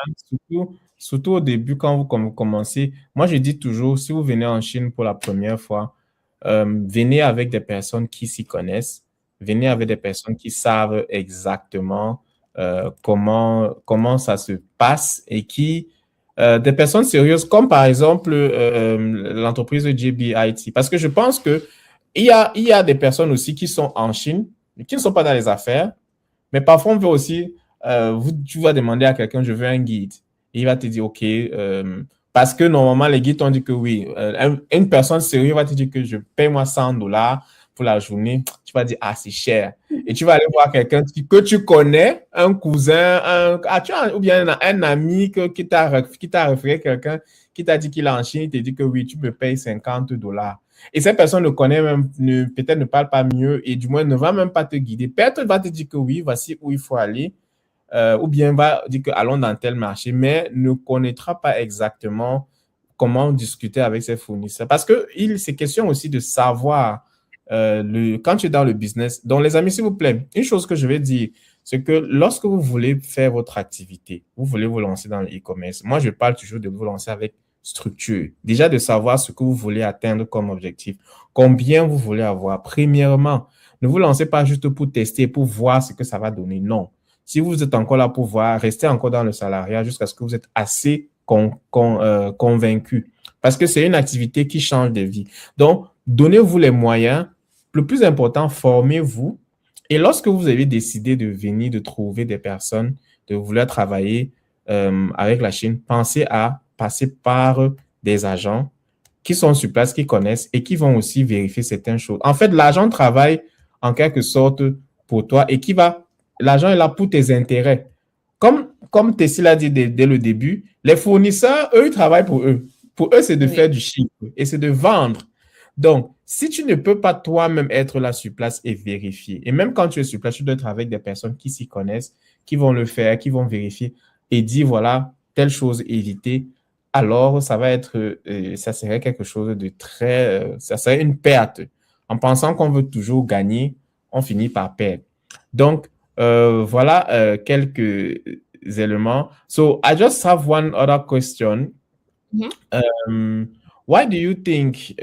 surtout au début, quand vous commencez. Moi, je dis toujours, si vous venez en Chine pour la première fois, venez avec des personnes qui s'y connaissent, venez avec des personnes qui savent exactement comment ça se passe et des personnes sérieuses, comme par exemple l'entreprise JBIT. Parce que je pense que il y a des personnes aussi qui sont en Chine, qui ne sont pas dans les affaires, mais parfois on veut aussi, tu vas demander à quelqu'un, je veux un guide. Et il va te dire, OK, parce que normalement, les guides t'ont dit que oui. Une personne sérieuse va te dire que je paye moi $100 pour la journée. Tu vas dire, ah, c'est cher. Et tu vas aller voir quelqu'un que tu connais, un cousin, ou bien un ami qui t'a référé quelqu'un qui t'a dit qu'il est en Chine, il te dit que oui, tu me payes $50. Et cette personne ne connaît même, peut-être ne parle pas mieux et du moins ne va même pas te guider. Peut-être va te dire que oui, voici où il faut aller. Ou bien va dire que allons dans tel marché, mais ne connaîtra pas exactement comment discuter avec ses fournisseurs. Parce que c'est question aussi de savoir quand tu es dans le business. Donc, les amis, s'il vous plaît, une chose que je vais dire, c'est que lorsque vous voulez faire votre activité, vous voulez vous lancer dans le e-commerce, moi, je parle toujours de vous lancer avec structure. Déjà, de savoir ce que vous voulez atteindre comme objectif, combien vous voulez avoir. Premièrement, ne vous lancez pas juste pour tester, pour voir ce que ça va donner. Non. Si vous êtes encore là pour voir, restez encore dans le salariat jusqu'à ce que vous êtes assez convaincu. Parce que c'est une activité qui change de vie. Donc, donnez-vous les moyens. Le plus important, formez-vous. Et lorsque vous avez décidé de venir, de trouver des personnes, de vouloir travailler avec la Chine, pensez à passer par des agents qui sont sur place, qui connaissent et qui vont aussi vérifier certaines choses. En fait, l'agent travaille en quelque sorte pour toi et l'agent est là pour tes intérêts. Comme Tessie l'a dit dès le début, les fournisseurs, eux, ils travaillent pour eux. Pour eux, c'est de faire du chiffre et c'est de vendre. Donc, si tu ne peux pas toi-même être là sur place et vérifier, et même quand tu es sur place, tu dois être avec des personnes qui s'y connaissent, qui vont le faire, qui vont vérifier et dire, voilà, telle chose éviter, alors ça serait quelque chose de ça serait une perte. En pensant qu'on veut toujours gagner, on finit par perdre. Donc, voilà quelques éléments. So I just have one other question. Why do you think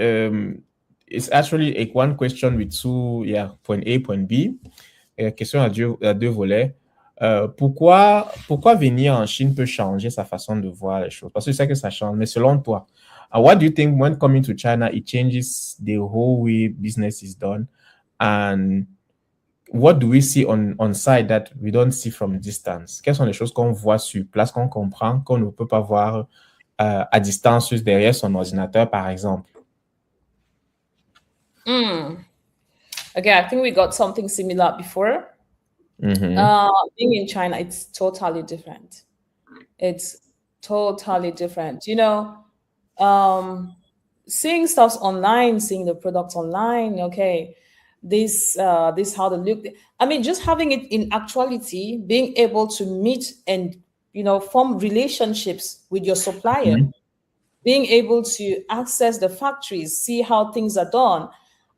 it's actually one question with two, point A, point B. Question à deux volets. Pourquoi venir en Chine peut changer sa façon de voir les choses? Parce que c'est que ça change. Mais selon toi, what do you think when coming to China, it changes the whole way business is done? And what do we see on site that we don't see from distance? Quelles sont les choses qu'on voit sur place, qu'on comprend, qu'on ne peut pas voir à distance juste derrière son ordinateur, par exemple? Okay, I think we got something similar before. Being in China, it's totally different. It's totally different. You know, seeing stuff online, seeing the products online, okay, this how they look. I mean, just having it in actuality, being able to meet and, you know, form relationships with your supplier, being able to access the factories, see how things are done.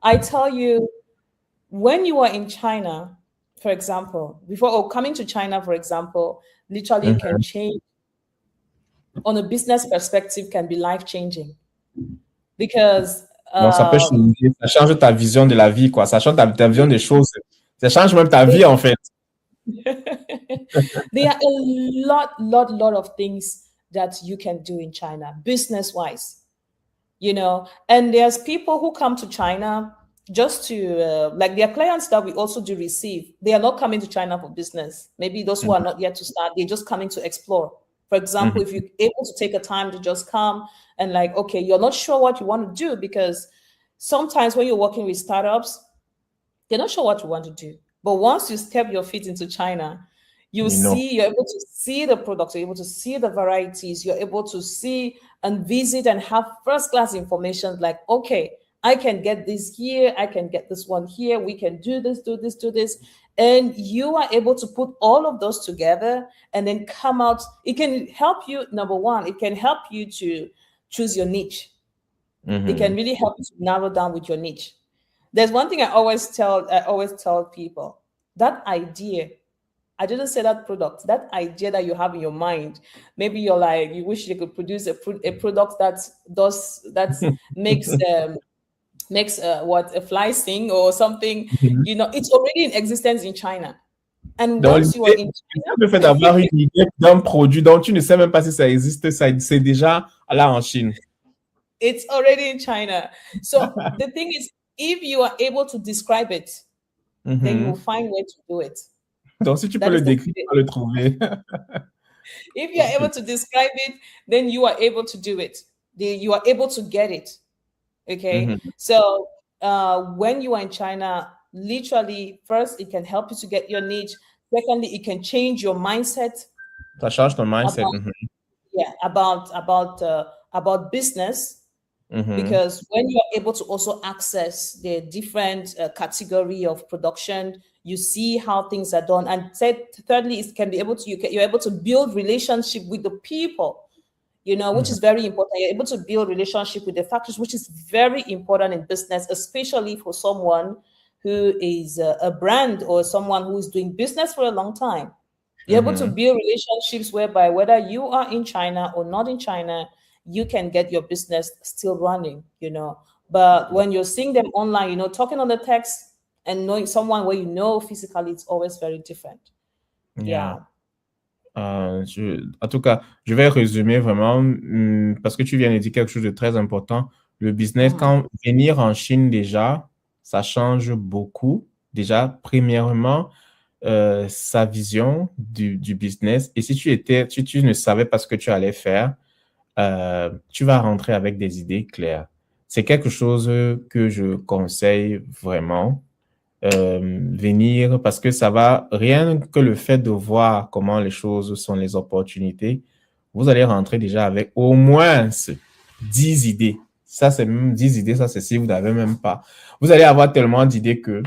I tell you, when you are in China, for example, coming to China, for example, literally can change on a business perspective, can be life-changing. Because donc, ça peut changer, ça change ta vision de la vie, quoi. Ça change ta vision des choses. Ça change même ta vie, en fait. There are a lot of things that you can do in China, business-wise, you know. And there's people who come to China just to, like their clients that we also do receive. They are not coming to China for business. Maybe those who are not yet to start, they're just coming to explore. For example, if you're able to take a time to just come and like, okay, you're not sure what you want to do, because sometimes when you're working with startups, they're not sure what you want to do. But once you step your feet into China, You're able to see the products, you're able to see the varieties, you're able to see and visit and have first-class information like, okay, I can get this here, I can get this one here, we can do this, do this, do this. And you are able to put all of those together and then come out. It can help you, number one, it can help you to choose your niche. It can really help you to narrow down with your niche. There's one thing I always tell people, that idea, I didn't say that product, that idea that you have in your mind. Maybe you're like, you wish you could produce a product that makes a fly sing or something. It's already in existence in China. And Donc, once you are in China, le fait d'avoir une idée d'un produit dont tu ne sais même pas si ça existe, c'est déjà là en Chine. It's already in China. So the thing is, if you are able to describe it, then you will find where to do it. Donc, si tu peux le décrire, tu vas le trouver. If you are able to describe it, then you are able to do it. You are able to get it. Okay. So when you are in China, literally, first, it can help you to get your niche. Secondly, it can change your mindset. Ça change ton mindset. About business. Because when you are able to also access the different category of production, you see how things are done. And thirdly, you're able to build relationship with the people, which is very important. You're able to build relationship with the factories, which is very important in business, especially for someone who is a brand or someone who is doing business for a long time. You're able to build relationships whereby whether you are in China or not in China, you can get your business still running, But when you're seeing them online, talking on the text and knowing someone where physically, it's always very different. Yeah. En tout cas, je vais résumer vraiment parce que tu viens de dire quelque chose de très important. Le business, quand venir en Chine déjà, ça change beaucoup. Déjà, premièrement, sa vision du business. Et si tu ne savais pas ce que tu allais faire, tu vas rentrer avec des idées claires. C'est quelque chose que je conseille vraiment. Venir parce que ça va, rien que le fait de voir comment les choses sont, les opportunités, vous allez rentrer déjà avec au moins 10 idées. Ça, c'est même 10 idées, ça, c'est si vous n'avez même pas. Vous allez avoir tellement d'idées que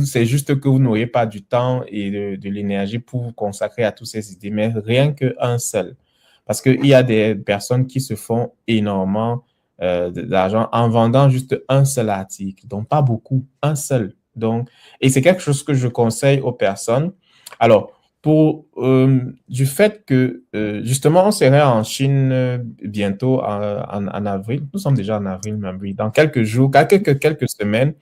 c'est juste que vous n'aurez pas du temps et de l'énergie pour vous consacrer à toutes ces idées, mais rien qu'un seul. Parce qu'il y a des personnes qui se font énormément d'argent en vendant juste un seul article, donc pas beaucoup, un seul. Donc, et c'est quelque chose que je conseille aux personnes. Alors, du fait que, justement, on serait en Chine bientôt en avril. Nous sommes déjà en avril, même, oui, dans quelques jours, quelques semaines.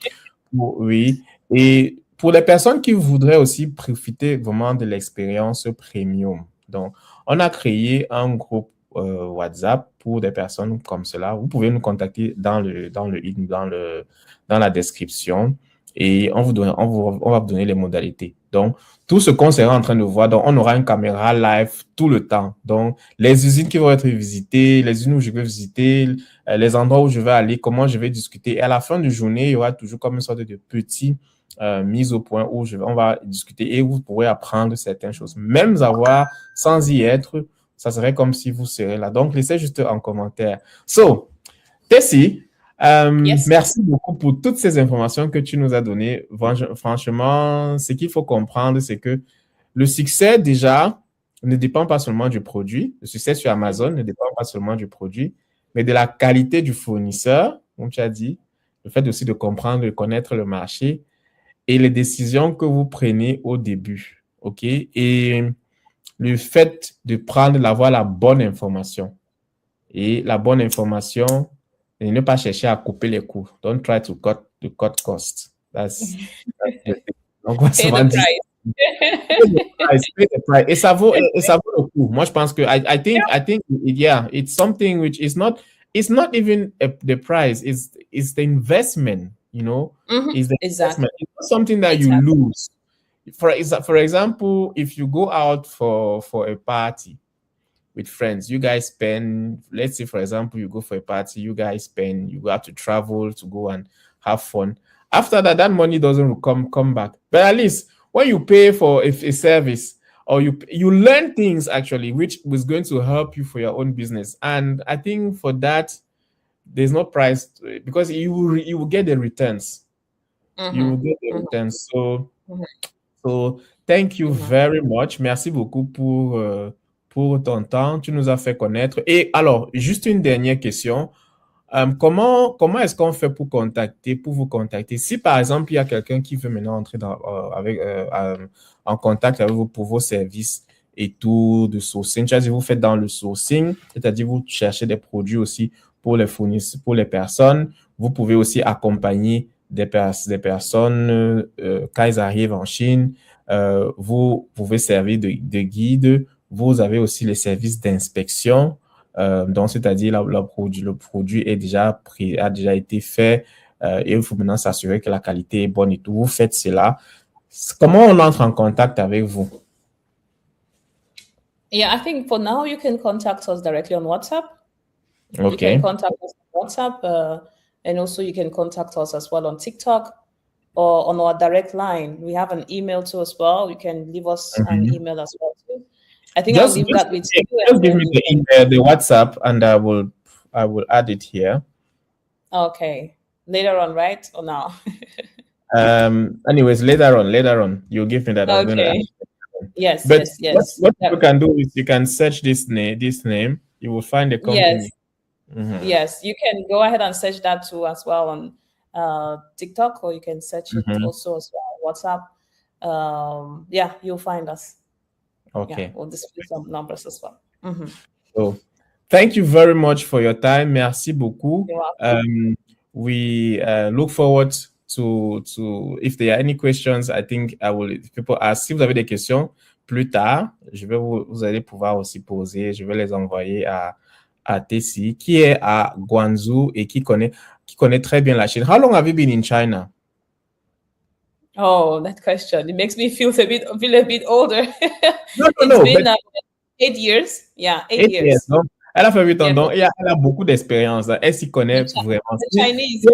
Oui. Et pour les personnes qui voudraient aussi profiter vraiment de l'expérience premium. Donc, on a créé un groupe WhatsApp pour des personnes comme cela. Vous pouvez nous contacter dans la description et on va vous donner les modalités. Donc, tout ce qu'on sera en train de voir, donc on aura une caméra live tout le temps. Donc, les usines qui vont être visitées, les usines où je vais visiter, les endroits où je vais aller, comment je vais discuter. Et à la fin de journée, il y aura toujours comme une sorte de petit mise au point où on va discuter et vous pourrez apprendre certaines choses. Même sans y être, ça serait comme si vous serez là. Donc, laissez juste en commentaire. So, Tessie, yes. Merci beaucoup pour toutes ces informations que tu nous as données. Franchement, ce qu'il faut comprendre, c'est que le succès, déjà, ne dépend pas seulement du produit. Le succès sur Amazon ne dépend pas seulement du produit, mais de la qualité du fournisseur, comme tu as dit, le fait aussi de comprendre, de connaître le marché et les décisions que vous prenez au début. OK? Et le fait d'avoir la bonne information. Et la bonne information, et ne pas chercher à couper les coûts. Don't try to cut costs. That's donc, on va souvent dire. Pay the price. Et ça vaut le coup. Moi, je pense que I think, yeah, it's something which is not even the price. It's the investment, It's the investment. It's not something that you lose. For example, if you go out for a party with friends, you guys spend, let's say, for example, you go for a party, you have to travel to go and have fun. After that money doesn't come back. But at least when you pay for a service, or you learn things actually, which was going to help you for your own business. And I think for that, there's no price to it, because you will get the returns. You will get the returns. So thank you very much. Merci beaucoup pour ton temps. Tu nous as fait connaître. Et alors, juste une dernière question. Comment est-ce qu'on fait pour vous contacter? Si par exemple, il y a quelqu'un qui veut maintenant entrer en contact avec vous pour vos services et tout de sourcing, c'est-à-dire vous faites dans le sourcing, c'est-à-dire vous cherchez des produits aussi pour les fournisseurs, pour les personnes. Vous pouvez aussi accompagner des personnes quand ils arrivent en Chine. Vous pouvez servir de guide. Vous avez aussi les services d'inspection. Donc, c'est-à-dire le produit est a déjà été fait et il faut maintenant s'assurer que la qualité est bonne et tout. Vous faites cela. Comment on entre en contact avec vous? Yeah, I think for now you can contact us directly on WhatsApp. Okay. You can contact us on WhatsApp, and also you can contact us as well on TikTok or on our direct line. We have an email too as well. You can leave us an email as well too. I think I'll leave that with you. Just give me the WhatsApp, and I will add it here. Okay. Later on, right? Or now? Anyways, later on, you'll give me that. Okay. Yes, but yes. What you can do is you can search this name. You will find the company. Yes. Yes, you can go ahead and search that too as well on TikTok, or you can search it also as well on WhatsApp. Yeah, you'll find us. Okay. Yeah, we'll display some numbers as well. So, thank you very much for your time. Merci beaucoup. You're welcome. We look forward to if there are any questions. I think people ask. Si vous avez des questions plus tard, vous allez pouvoir aussi poser. Je vais les envoyer à Tessie, qui est à Guangzhou et qui connaît très bien la Chine. How long have you been in China? Oh, that question. It makes me feel a bit older. No. It's been 8 years. Yeah, 8 years. Donc, elle a fait 8 ans, donc elle a beaucoup d'expérience. Elle s'y connaît vraiment. Chinese. Si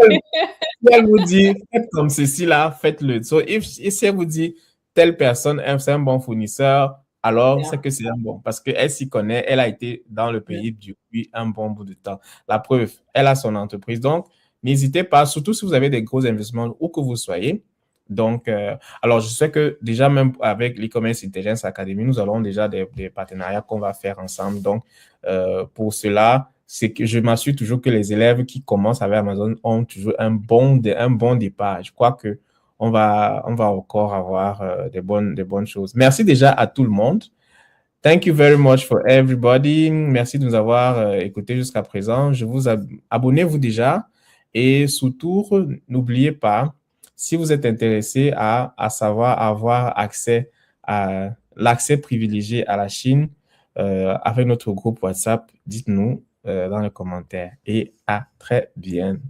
elle vous dit, faites comme ceci là, faites-le. So, si elle vous dit, telle personne, c'est un bon fournisseur, alors c'est que c'est un bon. Parce qu'elle s'y connaît, elle a été dans le pays depuis un bon bout de temps. La preuve, elle a son entreprise. Donc, n'hésitez pas, surtout si vous avez des gros investissements, où que vous soyez. Donc, alors je sais que déjà même avec l'e-commerce intelligence academy, nous avons déjà des partenariats qu'on va faire ensemble. Donc, pour cela, c'est que je m'assure toujours que les élèves qui commencent avec Amazon ont toujours un bon départ. Je crois que on va encore avoir des bonnes choses. Merci déjà à tout le monde. Thank you very much for everybody. Merci de nous avoir écoutés jusqu'à présent. Abonnez-vous déjà et surtout, n'oubliez pas, si vous êtes intéressé à savoir avoir accès à l'accès privilégié à la Chine avec notre groupe WhatsApp, dites-nous dans les commentaires et à très bientôt.